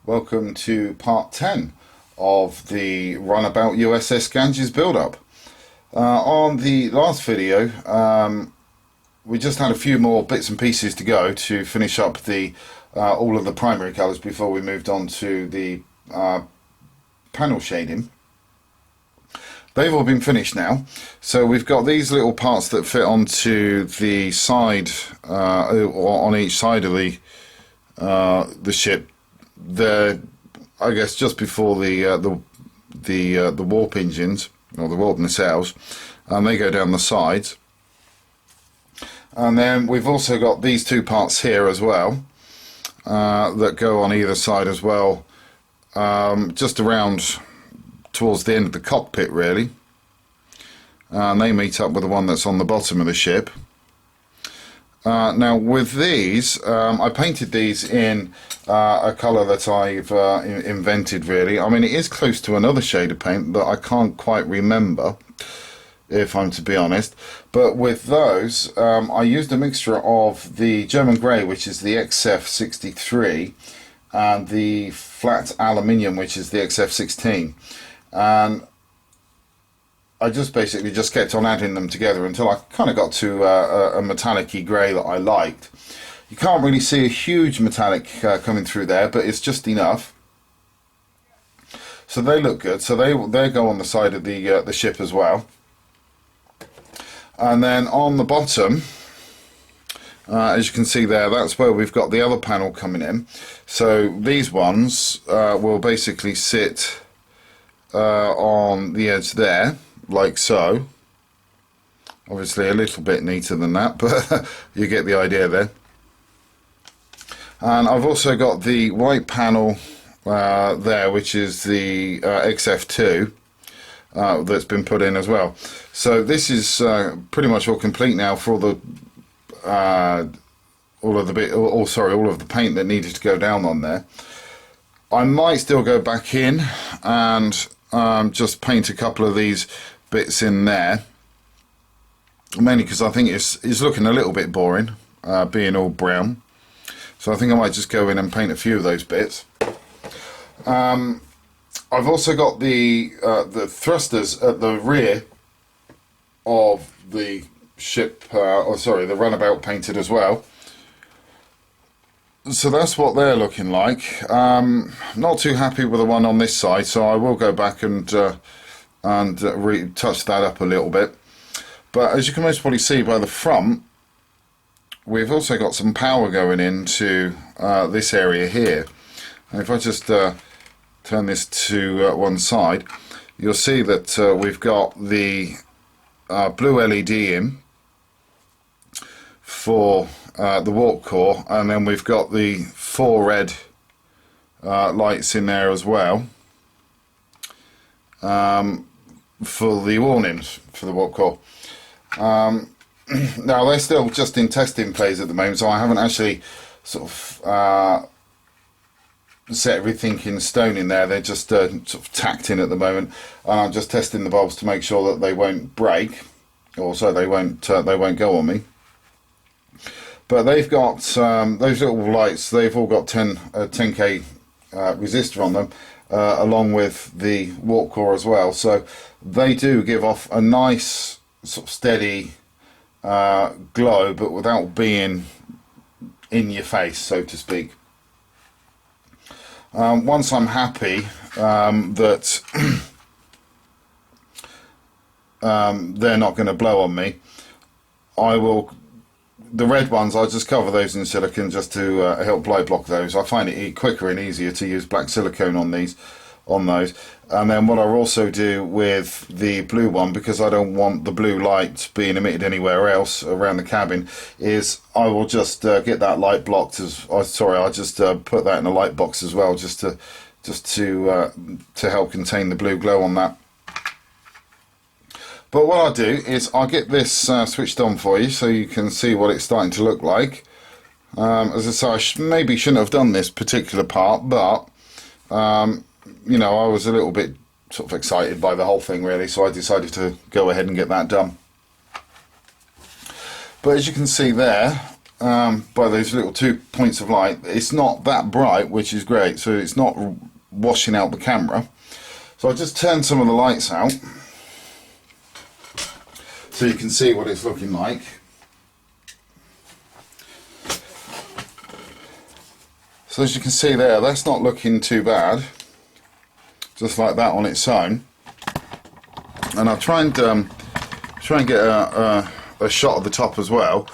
Welcome to part 10 of the Runabout USS Ganges build-up. On the last video, we just had a few more bits and pieces to go to finish up the all of the primary colours before we moved on to the panel shading. They've all been finished now, so we've got these little parts that fit onto the side, or on each side of the ship. They're, I guess, just before the warp engines, or the warp nacelles, and they go down the sides. And then we've also got these two parts here as well, that go on either side as well, just around towards the end of the cockpit really, and they meet up with the one that's on the bottom of the ship. Now with these, I painted these in a colour that I've invented really. I mean, it is close to another shade of paint that I can't quite remember, if I'm to be honest. But with those, I used a mixture of the German grey, which is the XF63, and the flat aluminium, which is the XF16. And I just basically just kept on adding them together until I kind of got to a metallic-y grey that I liked. You can't really see a huge metallic coming through there, but it's just enough. So they look good. So they go on the side of the ship as well. And then on the bottom, as you can see there, that's where we've got the other panel coming in. So these ones will basically sit on the edge there, like so. Obviously a little bit neater than that, but you get the idea there. And I've also got the white panel there, which is the XF2 that's been put in as well. So this is pretty much all complete now for all of the paint that needed to go down on there. I might still go back in and just paint a couple of these bits in there, mainly because I think it's looking a little bit boring, being all brown. So I think I might just go in and paint a few of those bits. I've also got the thrusters at the rear of the ship, the Runabout painted as well. So that's what they're looking like. Not too happy with the one on this side, so I will go back and touch that up a little bit. But as you can most probably see by the front, we've also got some power going into this area here. And if I just turn this to one side, you'll see that we've got the blue LED in for the warp core, and then we've got the 4 red lights in there as well for the warnings for the warp core. Now they're still just in testing phase at the moment, so I haven't actually sort of set everything in stone in there. They're just sort of tacked in at the moment, and I'm just testing the bulbs to make sure that they won't break, or so they won't go on me. But they've got those little lights. They've all got 10k resistor on them, along with the warp core as well. So they do give off a nice sort of steady glow, but without being in your face, so to speak. Once I'm happy that they're not going to blow on me, the red ones, I'll just cover those in silicone just to help light block those. I find it quicker and easier to use black silicone on these. on those. And then what I'll also do with the blue one, because I don't want the blue light being emitted anywhere else around the cabin, is I will just get that light blocked as I'll just put that in a light box as well, just to help contain the blue glow on that. But what I'll do is I'll get this switched on for you so you can see what it's starting to look like. As I say, I maybe shouldn't have done this particular part, but you know, I was a little bit sort of excited by the whole thing really, so I decided to go ahead and get that done. But as you can see there, by those little 2 points of light, it's not that bright, which is great, so it's not washing out the camera. So I just turned some of the lights out so you can see what it's looking like. So as you can see there, that's not looking too bad, just like that on its own. And I'll try and get a shot of the top as well,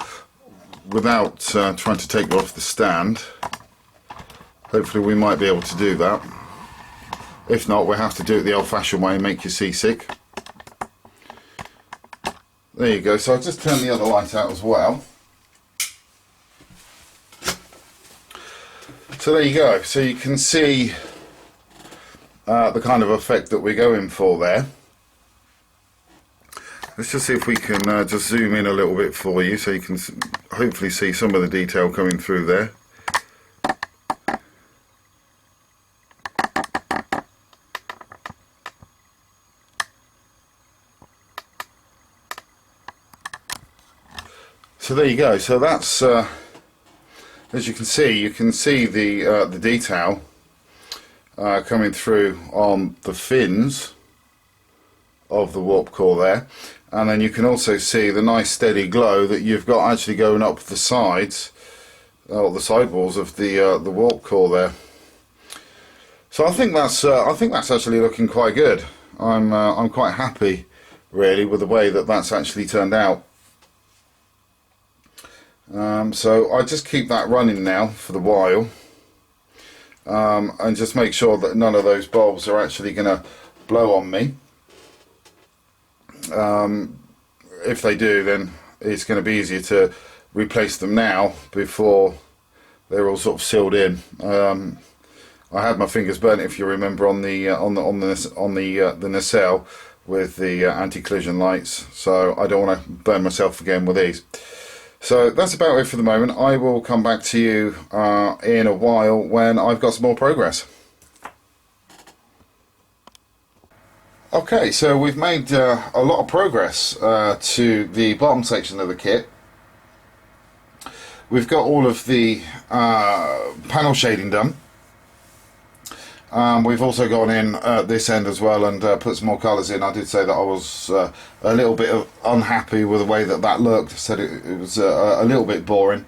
without trying to take it off the stand. Hopefully we might be able to do that. If not, we'll have to do it the old-fashioned way and make you seasick. There you go. So I'll just turn the other light out as well. So there you go. So you can see the kind of effect that we're going for there. Let's just see if we can just zoom in a little bit for you so you can hopefully see some of the detail coming through there. So there you go. So that's as you can see the detail coming through on the fins of the warp core there, and then you can also see the nice steady glow that you've got actually going up the sides, the sidewalls of the warp core there. So I think that's actually looking quite good. I'm quite happy really with the way that that's actually turned out. So I just keep that running now for the while, and just make sure that none of those bulbs are actually going to blow on me. If they do, then it's going to be easier to replace them now before they're all sort of sealed in. I had my fingers burnt, if you remember, on the nacelle with the anti-collision lights, so I don't want to burn myself again with these. So that's about it for the moment. I will come back to you in a while when I've got some more progress. Okay, so we've made a lot of progress to the bottom section of the kit. We've got all of the panel shading done. We've also gone in at this end as well and put some more colours in. I did say that I was a little bit unhappy with the way that looked. I said it was a little bit boring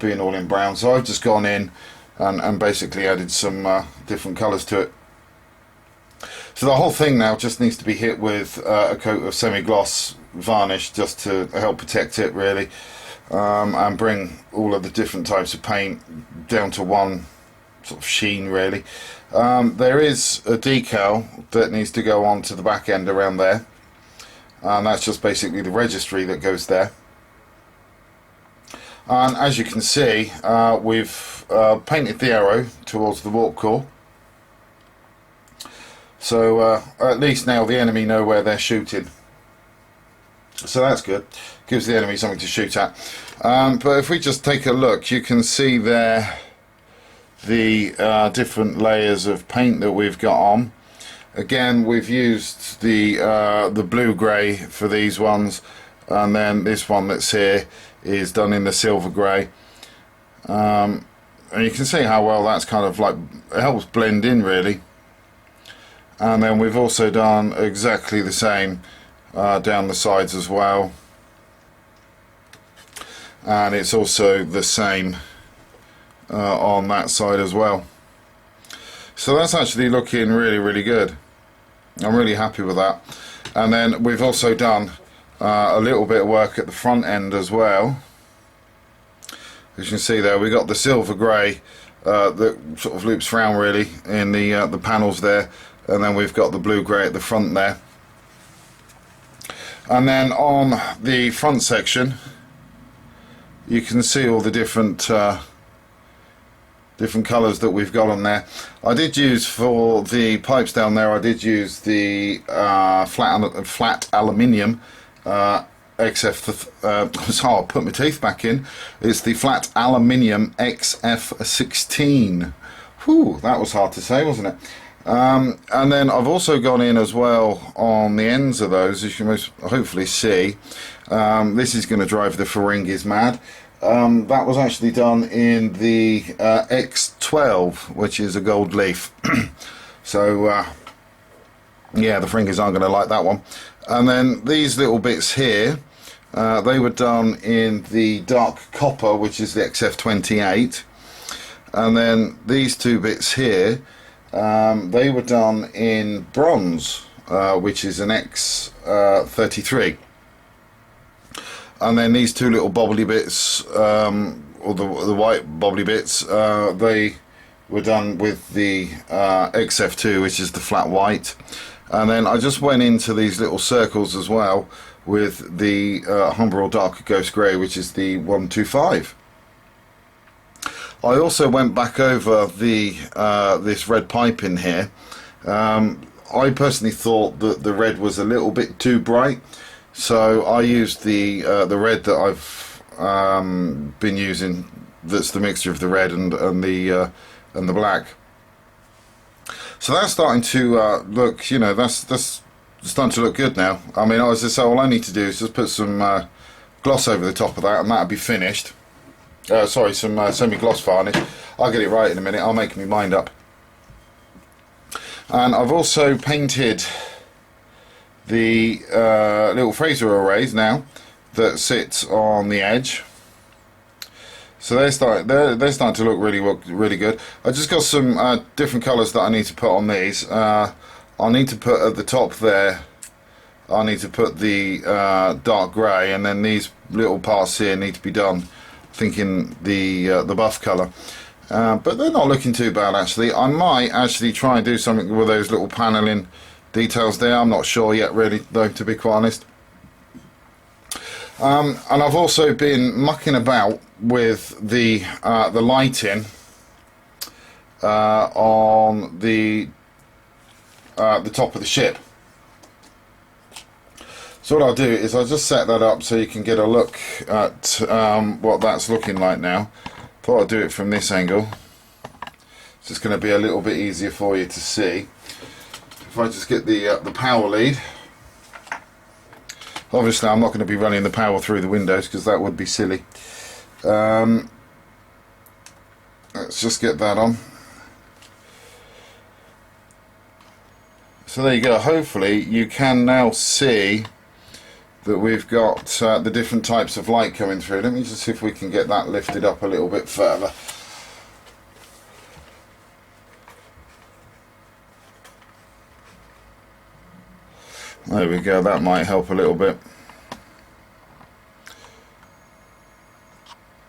being all in brown, so I've just gone in and basically added some different colours to it. So the whole thing now just needs to be hit with a coat of semi-gloss varnish just to help protect it really, and bring all of the different types of paint down to one sort of sheen really. There is a decal that needs to go on to the back end around there, and that's just basically the registry that goes there. And as you can see, we've painted the arrow towards the warp core, so at least now the enemy know where they're shooting, so that's good. Gives the enemy something to shoot at. But if we just take a look, you can see there the different layers of paint that we've got on. Again, we've used the blue grey for these ones, and then this one that's here is done in the silver grey, and you can see how well that's kind of like, it helps blend in really. And then we've also done exactly the same down the sides as well, and it's also the same on that side as well. So that's actually looking really good. I'm really happy with that. And then we've also done a little bit of work at the front end as well. As you can see there, we got the silver grey that sort of loops around really in the panels there, and then we've got the blue-grey at the front there. And then on the front section you can see all the different colours that we've got on there. I did use, for the pipes down there, I did use the flat aluminium XF. I'll put my teeth back in. It's the flat aluminium XF16. Whew, that was hard to say, wasn't it? And then I've also gone in as well on the ends of those, as you can hopefully see. This is going to drive the Ferengis mad. That was actually done in the X12, which is a gold leaf. So yeah, the Ferengis aren't going to like that one. And then these little bits here, they were done in the dark copper, which is the XF28. And then these two bits here, they were done in bronze, which is an X33. And then these two little bobbly bits, or the white bobbly bits, they were done with the XF2, which is the flat white. And then I just went into these little circles as well with the Humber or Darker Ghost Grey, which is the 125. I also went back over the this red pipe in here. I personally thought that the red was a little bit too bright, so I used the red that I've been using. That's the mixture of the red and the black. So that's starting to look, you know, that's starting to look good now. I mean, as I say, all I need to do is just put some gloss over the top of that, and that'll be finished. Sorry, some semi-gloss varnish. I'll get it right in a minute. I'll make my mind up. And I've also painted the little phaser arrays now that sits on the edge. So they're starting to look really good. I just got some different colours that I need to put on these. I'll need to put at the top there, I need to put the dark grey, and then these little parts here need to be done, thinking the buff colour. But they're not looking too bad actually. I might actually try and do something with those little panelling details there. I'm not sure yet really though, to be quite honest. And I've also been mucking about with the lighting on the top of the ship. So what I'll do is I'll just set that up so you can get a look at what that's looking like now. Thought I'd do it from this angle. It's just going to be a little bit easier for you to see. If I just get the power lead. Obviously I'm not going to be running the power through the windows because that would be silly. Let's just get that on. So there you go. Hopefully you can now see that we've got the different types of light coming through. Let me just see if we can get that lifted up a little bit further. There we go, that might help a little bit.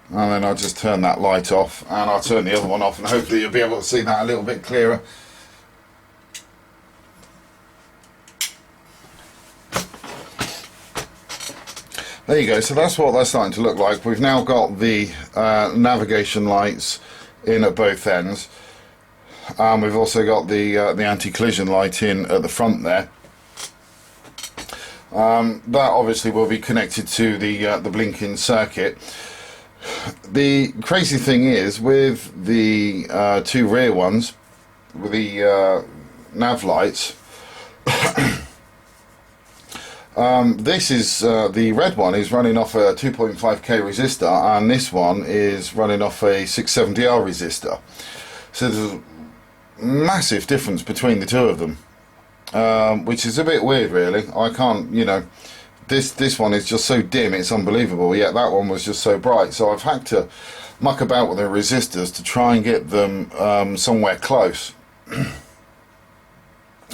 And then I'll just turn that light off, and I'll turn the other one off, and hopefully you'll be able to see that a little bit clearer. There you go, so that's what that's starting to look like. We've now got the navigation lights in at both ends. We've also got the anti-collision light in at the front there. That obviously will be connected to the blinking circuit. The crazy thing is, with the two rear ones, with the nav lights, this is the red one is running off a 2.5k resistor, and this one is running off a 670R resistor. So there's a massive difference between the two of them. Which is a bit weird really. I can't, you know, this one is just so dim it's unbelievable, yet that one was just so bright. So I've had to muck about with the resistors to try and get them somewhere close,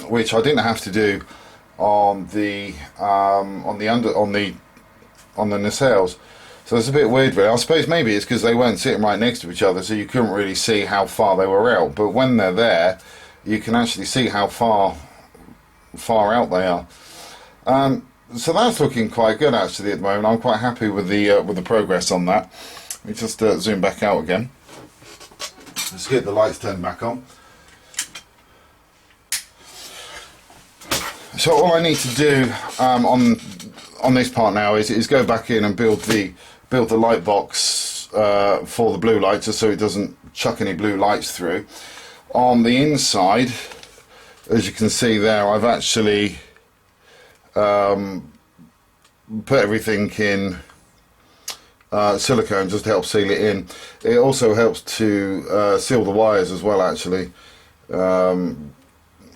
which I didn't have to do on the nacelles. So it's a bit weird, really. I suppose maybe it's because they weren't sitting right next to each other, so you couldn't really see how far they were out. But when they're there, you can actually see how far out they are. So that's looking quite good actually at the moment. I'm quite happy with the progress on that. Let me just zoom back out again. Let's get the lights turned back on. So all I need to do on this part now is go back in and build the light box for the blue light, just so it doesn't chuck any blue lights through. On the inside, as you can see there, I've actually put everything in silicone just to help seal it in. It also helps to seal the wires as well, actually.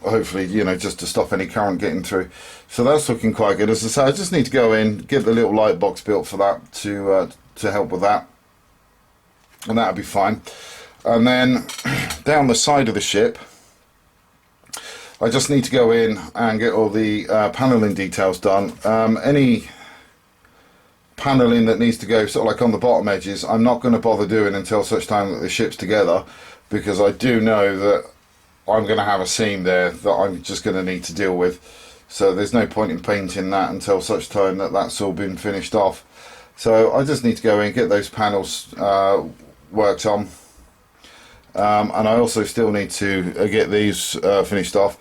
Hopefully, you know, just to stop any current getting through. So that's looking quite good. As I say, I just need to go in, get the little light box built for that to help with that, and that'll be fine. And then down the side of the ship, I just need to go in and get all the paneling details done. Any paneling that needs to go sort of like on the bottom edges, I'm not going to bother doing until such time that the ship's together, because I do know that I'm going to have a seam there that I'm just going to need to deal with. So there's no point in painting that until such time that that's all been finished off. So I just need to go in, get those panels worked on. And I also still need to get these finished off.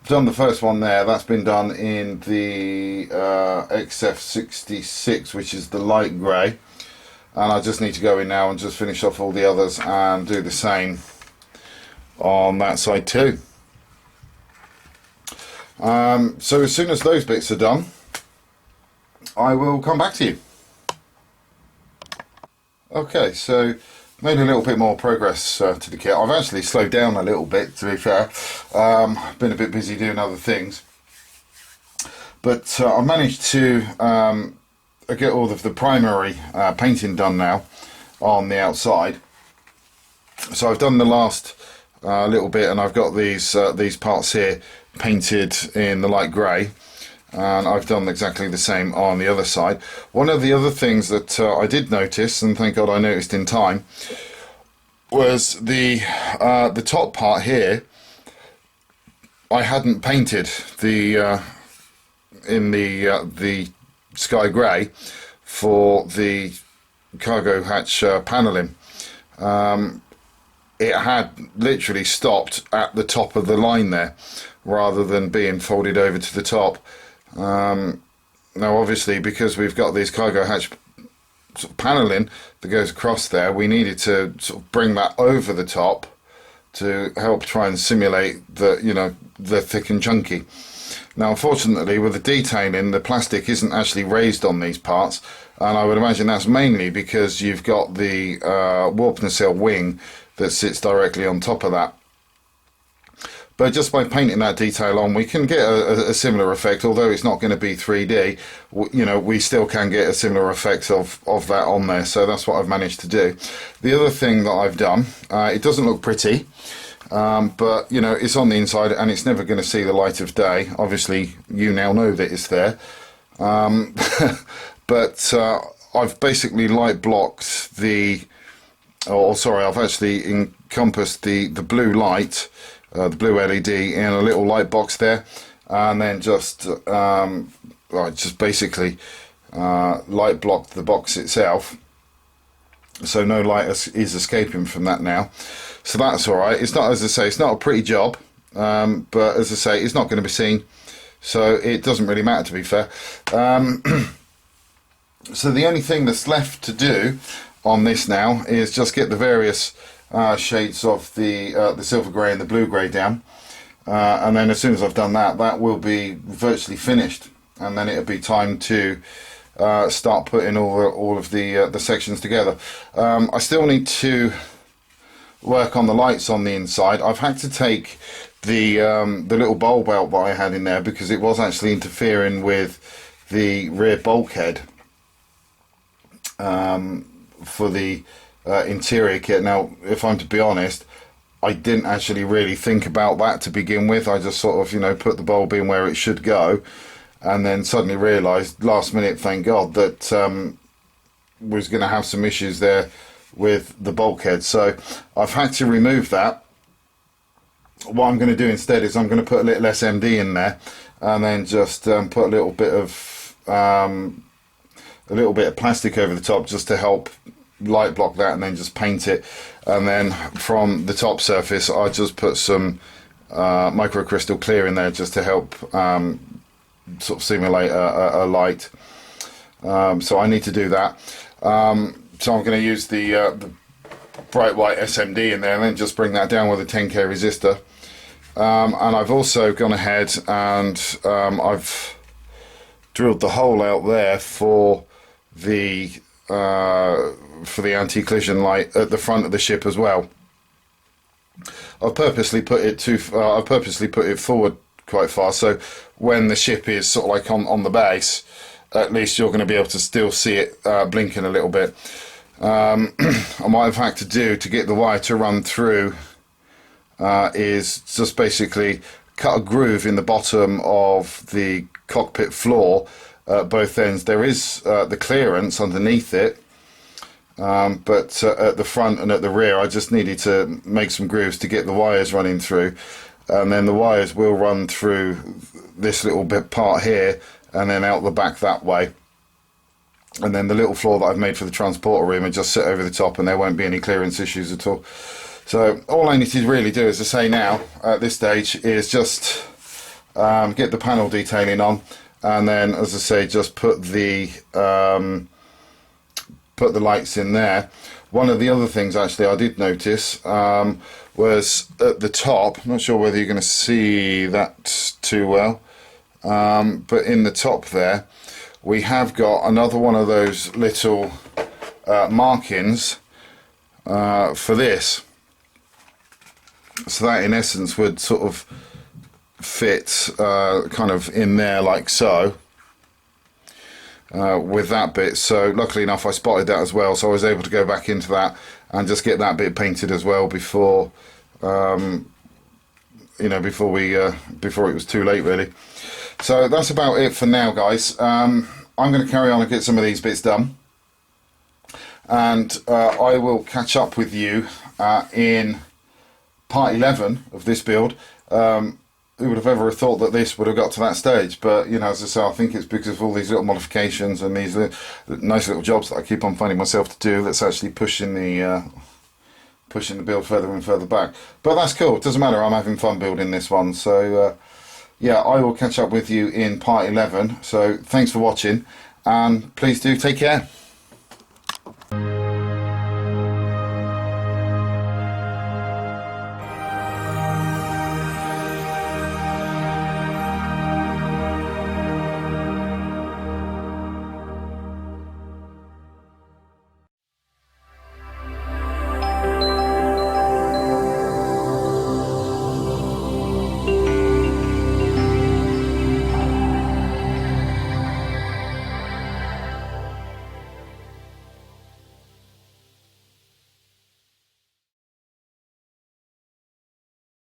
I've done the first one there. That's been done in the XF66, which is the light grey. And I just need to go in now and just finish off all the others and do the same on that side too. So as soon as those bits are done, I will come back to you. Okay, so made a little bit more progress to the kit. I've actually slowed down a little bit, to be fair. Been a bit busy doing other things, but I managed to get all of the primary painting done now on the outside. So I've done the last little bit, and I've got these parts here painted in the light grey, and I've done exactly the same on the other side. One of the other things that I did notice, and thank God I noticed in time, was the top part here. I hadn't painted in the sky grey for the cargo hatch panelling. It had literally stopped at the top of the line there, rather than being folded over to the top. Now obviously, because we've got these cargo hatch sort of paneling that goes across there, we needed to sort of bring that over the top to help try and simulate the, you know, the thick and chunky. Now unfortunately, with the detailing, the plastic isn't actually raised on these parts, and I would imagine that's mainly because you've got the warp nacelle wing that sits directly on top of that. But just by painting that detail on, we can get a similar effect. Although it's not going to be 3D, you know, we still can get a similar effect of that on there. So that's what I've managed to do. The other thing that I've done, it doesn't look pretty, but you know, it's on the inside and it's never going to see the light of day. Obviously you now know that it's there, but I've basically light blocked I've actually encompassed the blue light, the blue LED, in a little light box there, and then just basically light blocked the box itself, so no light is escaping from that now. So that's all right. It's not, as I say, it's not a pretty job, but as I say, it's not going to be seen, so it doesn't really matter, to be fair. So the only thing that's left to do on this now is just get the various shades of the silver grey and the blue grey down, and then as soon as I've done that, that will be virtually finished, and then it'll be time to start putting all of the sections together. I still need to work on the lights on the inside. I've had to take the little bulb out that I had in there because it was actually interfering with the rear bulkhead for the interior kit. Now, if I'm to be honest, I didn't actually really think about that to begin with. I just sort of, you know, put the bulb in where it should go, and then suddenly realised last minute, thank God, that was going to have some issues there with the bulkhead, so I've had to remove that. What I'm going to do instead is I'm going to put a little SMD in there, and then just put a little bit of plastic over the top just to help light block that, and then just paint it. And then from the top surface I just put some microcrystal clear in there just to help sort of simulate a light. So I need to do that. So I'm going to use the bright white SMD in there, and then just bring that down with a 10k resistor. And I've also gone ahead and I've drilled the hole out there for the anti-collision light at the front of the ship as well. I've purposely put it forward quite far, so when the ship is sort of like on the base, at least you're going to be able to still see it blinking a little bit. And what I've had to do to get the wire to run through is just basically cut a groove in the bottom of the cockpit floor at both ends. There is the clearance underneath it, but at the front and at the rear I just needed to make some grooves to get the wires running through, and then the wires will run through this little bit part here and then out the back that way. And then the little floor that I've made for the transporter room will just sit over the top, and there won't be any clearance issues at all. So all I need to really do, as I say now at this stage, is just get the panel detailing on, and then, as I say, just put the lights in there. One of the other things actually I did notice was at the top, I'm not sure whether you're going to see that too well, but in the top there we have got another one of those little markings for this. So that in essence would sort of fit kind of in there like so, with that bit. So luckily enough I spotted that as well, so I was able to go back into that and just get that bit painted as well before you know, before it was too late really. So that's about it for now, guys. I'm going to carry on and get some of these bits done, and I will catch up with you in part 11 of this build. Who would have ever thought that this would have got to that stage? But you know, as I say, I think it's because of all these little modifications and these nice little jobs that I keep on finding myself to do that's actually pushing the build further and further back. But that's cool, it doesn't matter, I'm having fun building this one. So yeah, I will catch up with you in part 11. So thanks for watching, and please do take care.